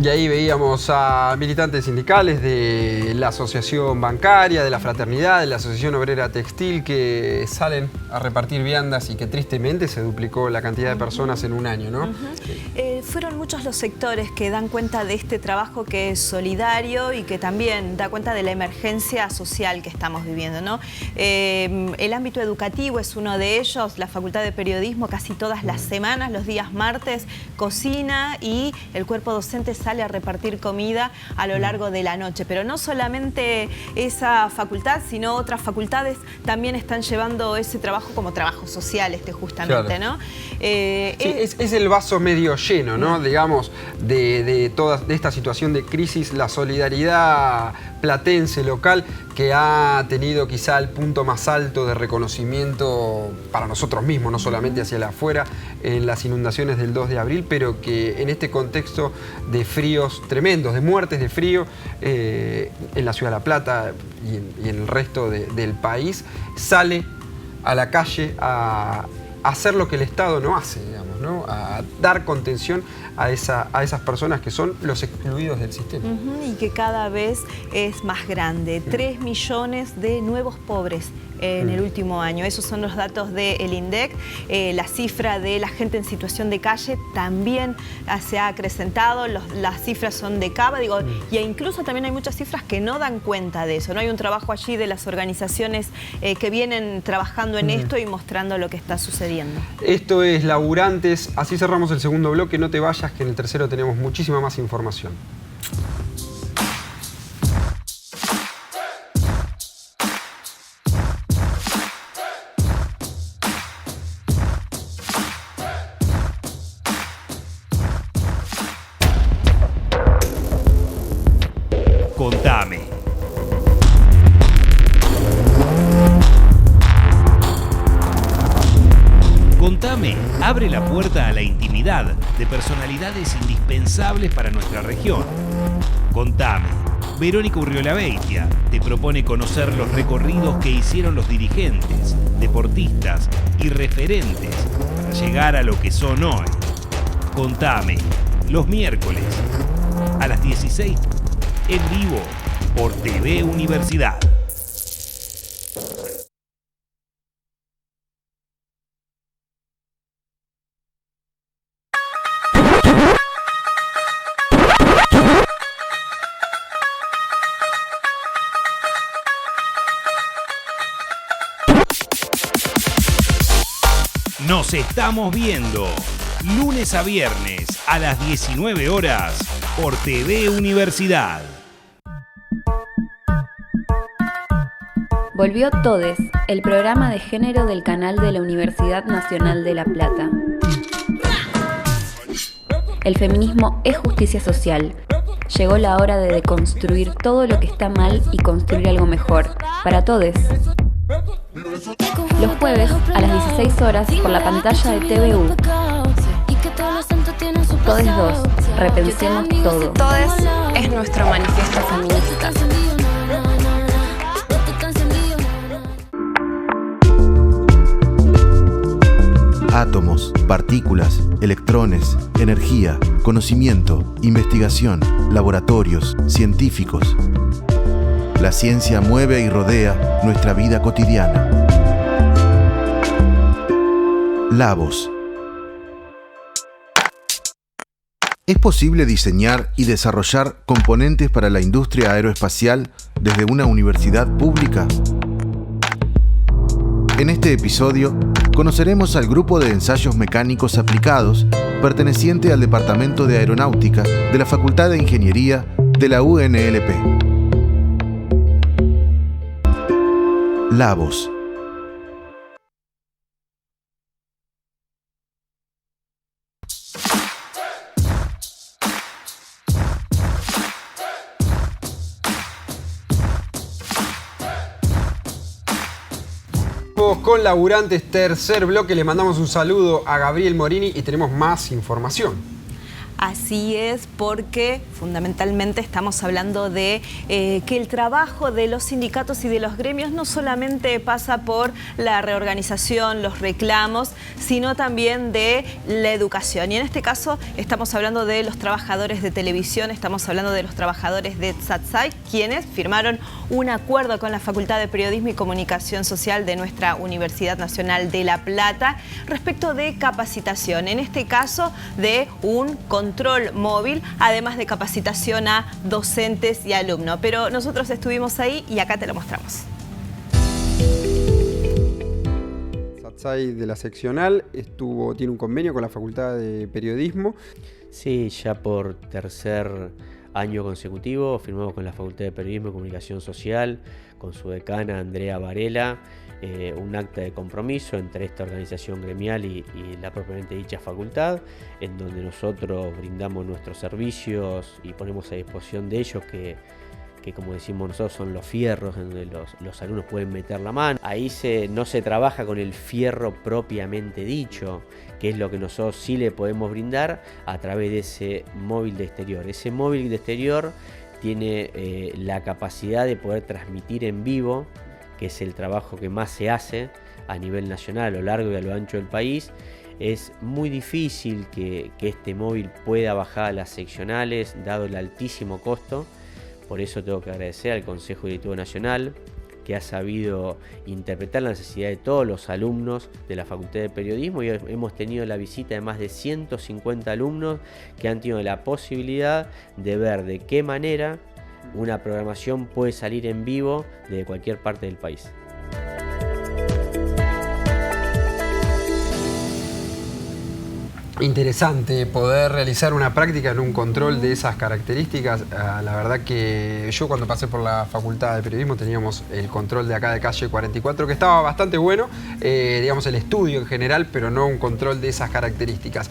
Y ahí veíamos a militantes sindicales de la Asociación Bancaria, de la Fraternidad, de la Asociación Obrera Textil, que salen a repartir viandas y que tristemente se duplicó la cantidad de personas en un año, ¿no? Fueron muchos los sectores que dan cuenta de este trabajo que es solidario y que también da cuenta de la emergencia social que estamos viviendo, ¿no? El ámbito educativo es uno de ellos, la Facultad de Periodismo casi todas las semanas, los días martes, cocina y el cuerpo docente sale a repartir comida a lo largo de la noche. Pero no solamente esa facultad, sino otras facultades también están llevando ese trabajo como trabajo social, justamente, claro, ¿no? Sí, es el vaso medio lleno, ¿no? Digamos, de esta situación de crisis, la solidaridad platense local que ha tenido quizá el punto más alto de reconocimiento para nosotros mismos, no solamente hacia el afuera, en las inundaciones del 2 de abril, pero que en este contexto de fríos tremendos, de muertes de frío en la ciudad de La Plata y en el resto del país, sale a la calle a hacer lo que el Estado no hace, digamos, ¿no? A dar contención a esas personas que son los excluidos del sistema. Y que cada vez es más grande. 3 millones de nuevos pobres en el último año. Esos son los datos del INDEC. La cifra de la gente en situación de calle también se ha acrecentado. Las cifras son de Cava, y incluso también hay muchas cifras que no dan cuenta de eso. No hay un trabajo allí de las organizaciones que vienen trabajando en esto y mostrando lo que está sucediendo. Esto es Laburantes. Así cerramos el segundo bloque. No te vayas, que en el tercero tenemos muchísima más información. Contame. Contame abre la puerta a la intimidad de personalidades indispensables para nuestra región. Contame. Verónica Urriola-Beitia te propone conocer los recorridos que hicieron los dirigentes, deportistas y referentes para llegar a lo que son hoy. Contame. Los miércoles a las 16 en vivo por TV Universidad. Nos estamos viendo lunes a viernes a las 19 horas por TV Universidad. Volvió Todes, el programa de género del canal de la Universidad Nacional de La Plata. El feminismo es justicia social. Llegó la hora de deconstruir todo lo que está mal y construir algo mejor. Para todes. Los jueves a las 16 horas por la pantalla de TVU. Todes 2. Repensemos todo. Todes es nuestro manifiesto feminista. Átomos, partículas, electrones, energía, conocimiento, investigación, laboratorios, científicos. La ciencia mueve y rodea nuestra vida cotidiana. Lavos. ¿Es posible diseñar y desarrollar componentes para la industria aeroespacial desde una universidad pública? En este episodio conoceremos al grupo de ensayos mecánicos aplicados perteneciente al Departamento de Aeronáutica de la Facultad de Ingeniería de la UNLP. Lavos. Con laburantes, tercer bloque, le mandamos un saludo a Gabriel Morini y tenemos más información. Así es, porque fundamentalmente estamos hablando de que el trabajo de los sindicatos y de los gremios no solamente pasa por la reorganización, los reclamos, sino también de la educación. Y en este caso estamos hablando de los trabajadores de televisión, estamos hablando de los trabajadores de Satsai, quienes firmaron un acuerdo con la Facultad de Periodismo y Comunicación Social de nuestra Universidad Nacional de La Plata respecto de capacitación, en este caso de un control móvil, además de capacitación a docentes y alumnos. Pero nosotros estuvimos ahí y acá te lo mostramos. Satsai de la seccional tiene un convenio con la Facultad de Periodismo. Sí, ya por tercer año consecutivo firmamos con la Facultad de Periodismo y Comunicación Social, con su decana Andrea Varela, un acta de compromiso entre esta organización gremial y la propiamente dicha facultad, en donde nosotros brindamos nuestros servicios y ponemos a disposición de ellos que como decimos nosotros son los fierros en donde los alumnos pueden meter la mano. Ahí no se trabaja con el fierro propiamente dicho, que es lo que nosotros sí le podemos brindar a través de ese móvil de exterior. Ese móvil de exterior tiene la capacidad de poder transmitir en vivo, que es el trabajo que más se hace a nivel nacional, a lo largo y a lo ancho del país. Es muy difícil que este móvil pueda bajar a las seccionales, dado el altísimo costo. Por eso tengo que agradecer al Consejo Directivo Nacional, que ha sabido interpretar la necesidad de todos los alumnos de la Facultad de Periodismo, y hemos tenido la visita de más de 150 alumnos que han tenido la posibilidad de ver de qué manera una programación puede salir en vivo desde cualquier parte del país. Interesante poder realizar una práctica en un control de esas características. La verdad que yo cuando pasé por la Facultad de Periodismo teníamos el control de acá de calle 44, que estaba bastante bueno, digamos el estudio en general, pero no un control de esas características.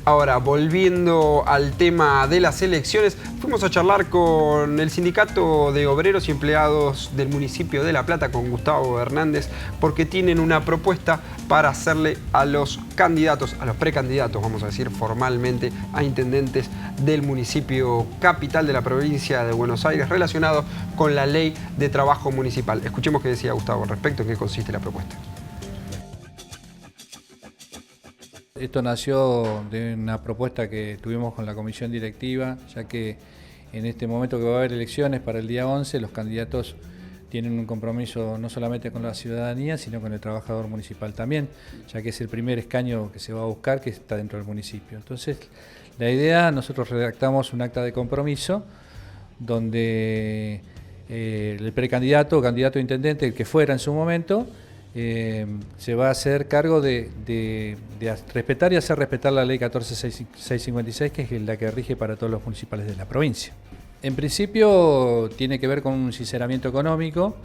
Ahora, volviendo al tema de las elecciones, fuimos a charlar con el Sindicato de Obreros y Empleados del municipio de La Plata, con Gustavo Hernández, porque tienen una propuesta para hacerle a los candidatos, a los precandidatos, vamos a decir formalmente, a intendentes del municipio capital de la provincia de Buenos Aires, relacionado con la ley de trabajo municipal. Escuchemos qué decía Gustavo al respecto, en qué consiste la propuesta. Esto nació de una propuesta que tuvimos con la comisión directiva, ya que en este momento que va a haber elecciones para el día 11, los candidatos tienen un compromiso no solamente con la ciudadanía, sino con el trabajador municipal también, ya que es el primer escaño que se va a buscar, que está dentro del municipio. Entonces, la idea, nosotros redactamos un acta de compromiso donde el precandidato o candidato a intendente, el que fuera en su momento, se va a hacer cargo de respetar y hacer respetar la ley 14656, que es la que rige para todos los municipales de la provincia. En principio tiene que ver con un sinceramiento económico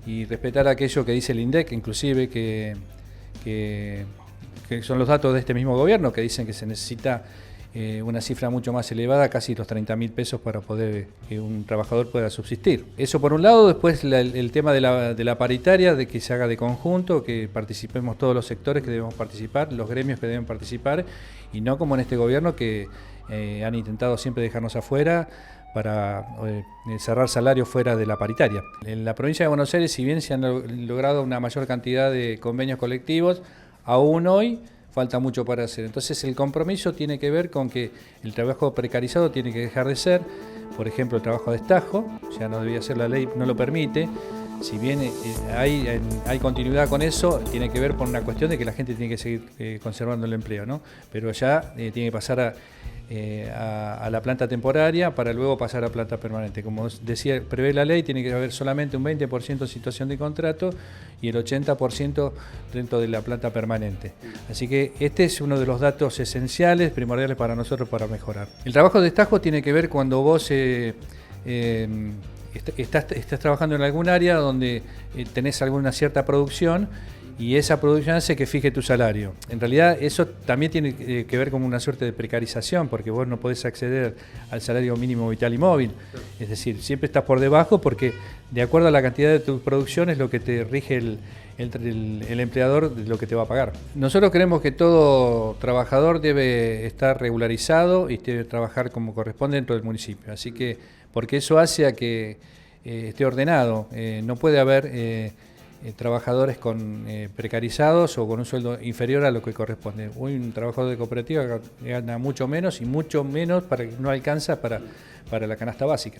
y respetar aquello que dice el INDEC, inclusive que son los datos de este mismo gobierno, que dicen que se necesita una cifra mucho más elevada, casi los 30.000 pesos para poder que un trabajador pueda subsistir. Eso por un lado. Después el tema de la paritaria, de que se haga de conjunto, que participemos todos los sectores que debemos participar, los gremios que deben participar, y no como en este gobierno que han intentado siempre dejarnos afuera para cerrar salarios fuera de la paritaria. En la provincia de Buenos Aires, si bien se han logrado una mayor cantidad de convenios colectivos, aún hoy falta mucho para hacer. Entonces el compromiso tiene que ver con que el trabajo precarizado tiene que dejar de ser, por ejemplo, el trabajo de estajo, ya no debía ser, la ley no lo permite. Si bien hay continuidad con eso, tiene que ver con una cuestión de que la gente tiene que seguir conservando el empleo, ¿no? Pero ya tiene que pasar a la planta temporaria para luego pasar a planta permanente. Como decía, prevé la ley, tiene que haber solamente un 20% en situación de contrato y el 80% dentro de la planta permanente. Así que este es uno de los datos esenciales, primordiales para nosotros para mejorar. El trabajo de estajo tiene que ver cuando vos estás trabajando en algún área donde tenés alguna cierta producción y esa producción hace que fije tu salario. En realidad eso también tiene que ver con una suerte de precarización, porque vos no podés acceder al salario mínimo vital y móvil. Es decir, siempre estás por debajo porque de acuerdo a la cantidad de tu producción es lo que te rige el empleador, de lo que te va a pagar. Nosotros creemos que todo trabajador debe estar regularizado y debe trabajar como corresponde dentro del municipio. Así que, porque eso hace a que esté ordenado. No puede haber trabajadores precarizados o con un sueldo inferior a lo que corresponde. Hoy un trabajador de cooperativa gana mucho menos y mucho menos no alcanza para la canasta básica.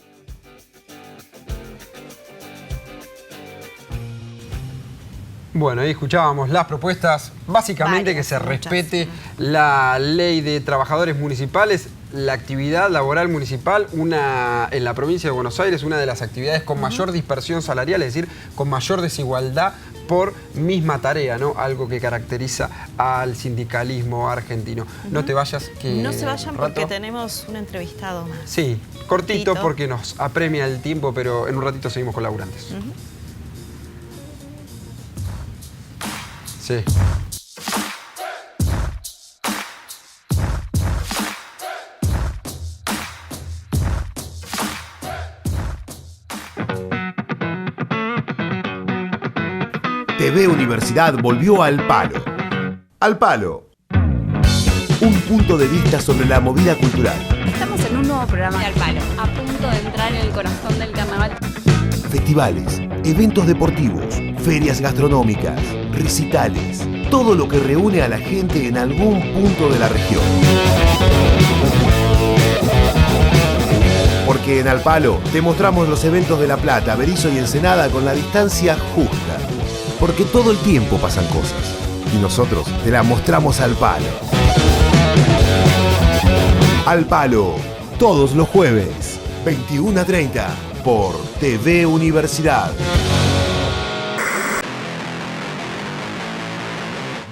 Bueno, ahí escuchábamos las propuestas, básicamente que se respete la ley de trabajadores municipales, la actividad laboral municipal, en la provincia de Buenos Aires, una de las actividades con mayor dispersión salarial, es decir, con mayor desigualdad por misma tarea, ¿no? Algo que caracteriza al sindicalismo argentino. No te vayas, que... No se vayan porque tenemos un entrevistado más. Sí, cortito porque nos apremia el tiempo, pero en un ratito seguimos con laburantes. Sí. TV Universidad volvió al Palo. Al Palo. Un punto de vista sobre la movida cultural. Estamos en un nuevo programa de Al Palo, a punto de entrar en el corazón del carnaval. Festivales, eventos deportivos, ferias gastronómicas, recitales, todo lo que reúne a la gente en algún punto de la región. Porque en Al Palo te mostramos los eventos de La Plata, Berisso y Ensenada con la distancia justa. Porque todo el tiempo pasan cosas y nosotros te la mostramos al palo. Al Palo, todos los jueves, 21 a 30, por TV Universidad.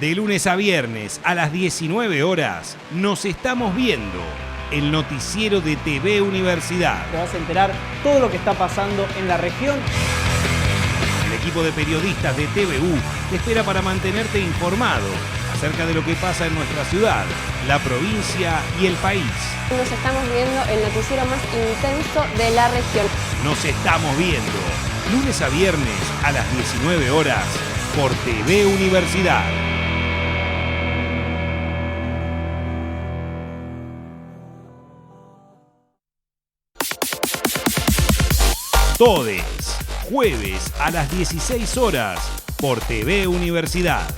De lunes a viernes a las 19 horas nos estamos viendo. El noticiero de TV Universidad. Te vas a enterar todo lo que está pasando en la región. El equipo de periodistas de TVU te espera para mantenerte informado acerca de lo que pasa en nuestra ciudad, la provincia y el país. Nos estamos viendo el noticiero más intenso de la región. Nos estamos viendo lunes a viernes a las 19 horas por TV Universidad. Todes, jueves a las 16 horas por TV Universidad.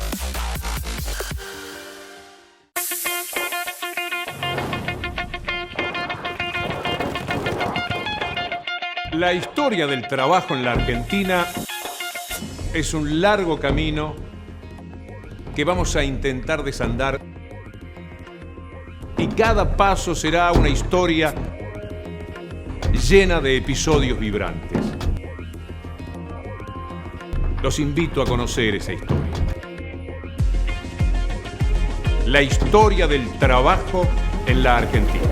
La historia del trabajo en la Argentina es un largo camino que vamos a intentar desandar y cada paso será una historia llena de episodios vibrantes. Los invito a conocer esa historia. La historia del trabajo en la Argentina.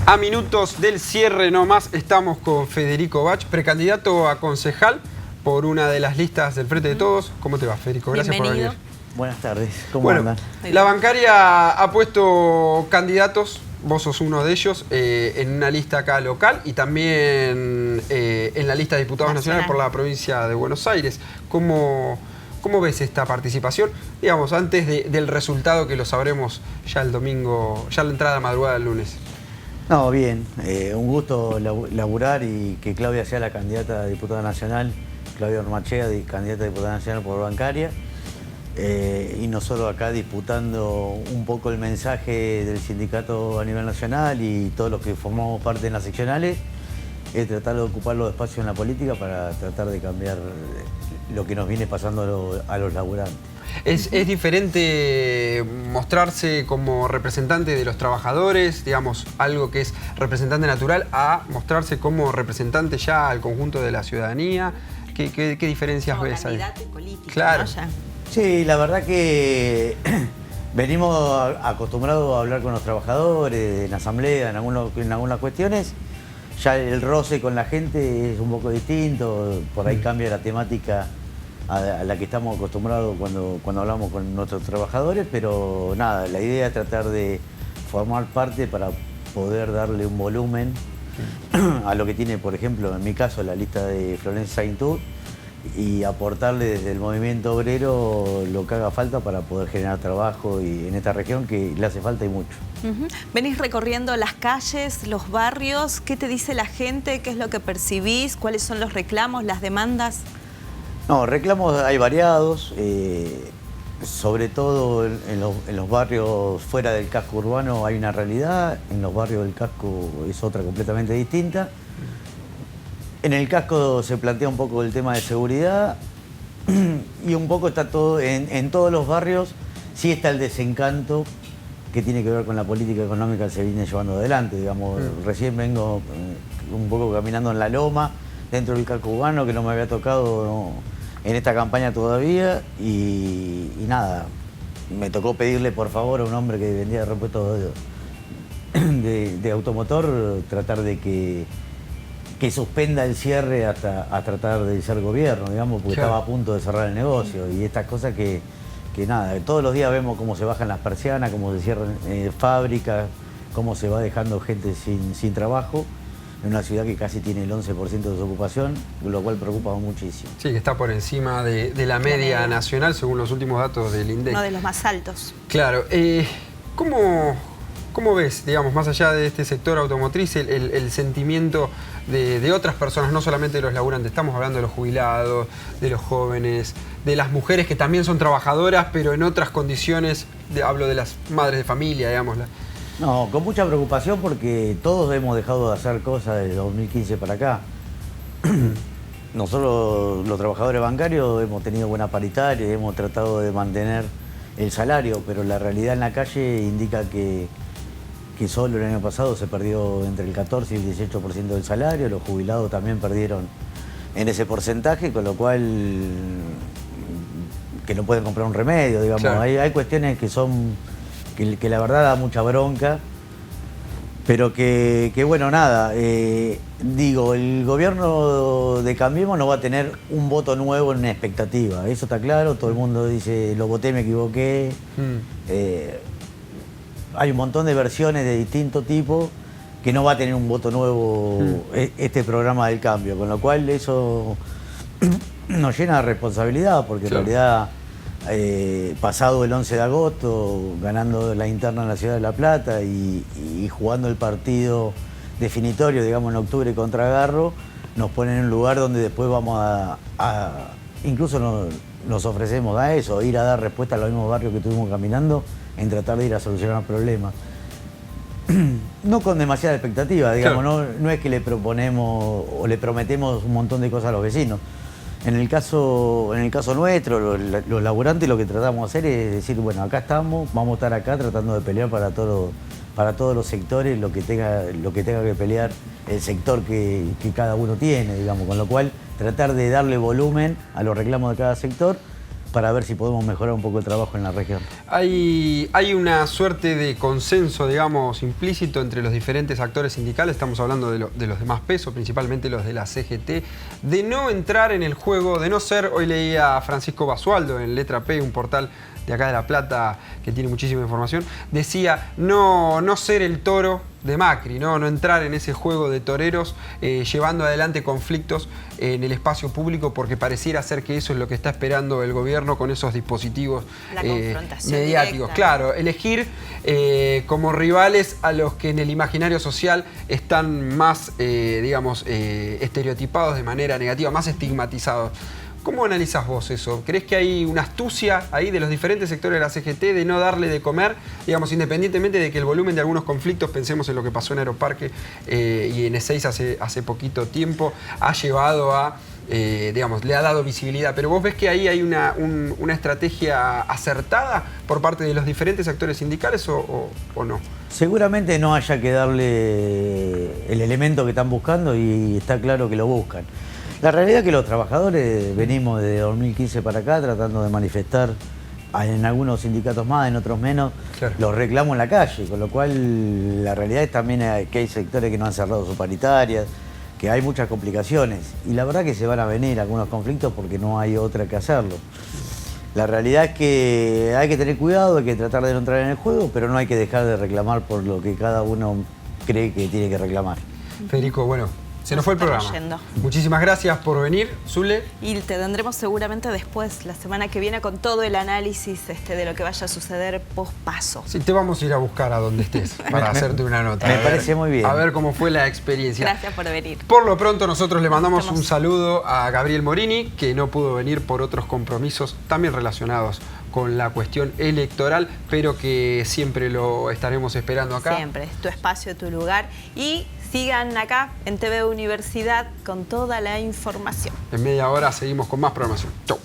A minutos del cierre nomás estamos con Federico Bach, precandidato a concejal por una de las listas del Frente de Todos. ¿Cómo te va, Federico? Gracias por venir. Buenas tardes, ¿cómo andan? La bancaria ha puesto candidatos, vos sos uno de ellos, en una lista acá local y también en la lista de diputados nacionales por la provincia de Buenos Aires. ¿Cómo ves esta participación? Digamos, antes del resultado que lo sabremos ya el domingo, ya la entrada madrugada del lunes. No, bien, un gusto laburar y que Claudia sea la candidata a diputada nacional, Claudia Ormachea, candidata a diputada nacional por bancaria, y nosotros acá disputando un poco el mensaje del sindicato a nivel nacional y todos los que formamos parte en las seccionales, tratar de ocupar los espacios en la política para tratar de cambiar lo que nos viene pasando a los laburantes. ¿Es diferente mostrarse como representante de los trabajadores, digamos, algo que es representante natural, a mostrarse como representante ya al conjunto de la ciudadanía? ¿Qué diferencias ves ahí? Candidato y político, claro. ¿no? Ya. Sí, la verdad que venimos acostumbrados a hablar con los trabajadores en asamblea, en algunas cuestiones. Ya el roce con la gente es un poco distinto, por ahí cambia la temática a la que estamos acostumbrados cuando hablamos con nuestros trabajadores, pero nada, la idea es tratar de formar parte para poder darle un volumen a lo que tiene, por ejemplo, en mi caso, la lista de Florencia Saintur, y aportarle desde el movimiento obrero lo que haga falta para poder generar trabajo y en esta región que le hace falta y mucho. Venís recorriendo las calles, los barrios, ¿qué te dice la gente? ¿Qué es lo que percibís? ¿Cuáles son los reclamos, las demandas? No, reclamos hay variados, sobre todo en los barrios fuera del casco urbano hay una realidad, en los barrios del casco es otra completamente distinta. En el casco se plantea un poco el tema de seguridad y un poco está todo, en todos los barrios sí está el desencanto que tiene que ver con la política económica que se viene llevando adelante. Digamos, recién vengo un poco caminando en la loma, dentro del casco urbano, que no me había tocado en esta campaña todavía, y nada, me tocó pedirle por favor a un hombre que vendía repuestos de automotor, tratar de que suspenda el cierre hasta tratar de ser gobierno, digamos, porque estaba a punto de cerrar el negocio, y estas cosas que nada, todos los días vemos cómo se bajan las persianas, cómo se cierran fábricas, cómo se va dejando gente sin trabajo, en una ciudad que casi tiene el 11% de desocupación, lo cual preocupa muchísimo. Sí, que está por encima de la media nacional, según los últimos datos del INDEC. Uno de los más altos. Claro. ¿Cómo ves, digamos, más allá de este sector automotriz, el sentimiento de otras personas, no solamente de los laburantes? Estamos hablando de los jubilados, de los jóvenes, de las mujeres que también son trabajadoras, pero en otras condiciones, hablo de las madres de familia, digamos. No, con mucha preocupación porque todos hemos dejado de hacer cosas desde 2015 para acá. Nosotros, los trabajadores bancarios, hemos tenido buena paritaria, hemos tratado de mantener el salario, pero la realidad en la calle indica que solo el año pasado se perdió entre el 14 y el 18% del salario, los jubilados también perdieron en ese porcentaje, con lo cual que no pueden comprar un remedio, digamos. Claro. Hay cuestiones que son que la verdad da mucha bronca, pero que bueno, nada, digo, el gobierno de Cambiemos no va a tener un voto nuevo en una expectativa, eso está claro, todo el mundo dice, lo voté, me equivoqué. Hay un montón de versiones de distinto tipo que no va a tener un voto nuevo este programa del cambio, con lo cual eso nos llena de responsabilidad, porque en realidad pasado el 11 de agosto, ganando la interna en la ciudad de La Plata y jugando el partido definitorio, digamos, en octubre contra Garro, nos ponen en un lugar donde después vamos incluso nos ofrecemos a eso, ir a dar respuesta a los mismos barrios que estuvimos caminando, en tratar de ir a solucionar problemas. No con demasiada expectativa, digamos, claro. No es que le proponemos o le prometemos un montón de cosas a los vecinos. En el caso nuestro, los laburantes, lo que tratamos de hacer es decir, bueno, acá estamos, vamos a estar acá tratando de pelear para todos los sectores, lo que tenga que pelear el sector que cada uno tiene, digamos, con lo cual tratar de darle volumen a los reclamos de cada sector para ver si podemos mejorar un poco el trabajo en la región. Hay una suerte de consenso, digamos, implícito entre los diferentes actores sindicales, estamos hablando de los de más peso, principalmente los de la CGT, de no entrar en el juego, de no ser, hoy leía a Francisco Basualdo en Letra P, un portal de acá de La Plata que tiene muchísima información, decía no ser el toro de Macri, no entrar en ese juego de toreros llevando adelante conflictos en el espacio público, porque pareciera ser que eso es lo que está esperando el gobierno con esos dispositivos mediáticos. Directa. Claro, elegir como rivales a los que en el imaginario social están más, digamos, estereotipados de manera negativa, más estigmatizados. ¿Cómo analizás vos eso? ¿Crees que hay una astucia ahí de los diferentes sectores de la CGT de no darle de comer, digamos, independientemente de que el volumen de algunos conflictos, pensemos en lo que pasó en Aeroparque y en E6 hace poquito tiempo, ha llevado a, digamos, le ha dado visibilidad? Pero vos ves que ahí hay una estrategia acertada por parte de los diferentes actores sindicales o no. Seguramente no haya que darle el elemento que están buscando y está claro que lo buscan. La realidad es que los trabajadores venimos desde 2015 para acá tratando de manifestar en algunos sindicatos más, en otros menos, claro, los reclamos en la calle, con lo cual la realidad es también que hay sectores que no han cerrado sus paritarias, que hay muchas complicaciones y la verdad que se van a venir algunos conflictos porque no hay otra que hacerlo. La realidad es que hay que tener cuidado, hay que tratar de no entrar en el juego, pero no hay que dejar de reclamar por lo que cada uno cree que tiene que reclamar. Federico, bueno, se nos fue el programa. Muchísimas gracias por venir, Zule. Y te tendremos seguramente después, la semana que viene, con todo el análisis de lo que vaya a suceder post-paso. Sí, te vamos a ir a buscar a donde estés para hacerte una nota. Me parece muy bien. A ver cómo fue la experiencia. Gracias por venir. Por lo pronto nosotros le mandamos un saludo a Gabriel Morini, que no pudo venir por otros compromisos también relacionados con la cuestión electoral, pero que siempre lo estaremos esperando acá. Siempre, es tu espacio, tu lugar. Y sigan acá en TV Universidad con toda la información. En media hora seguimos con más programación. Chau.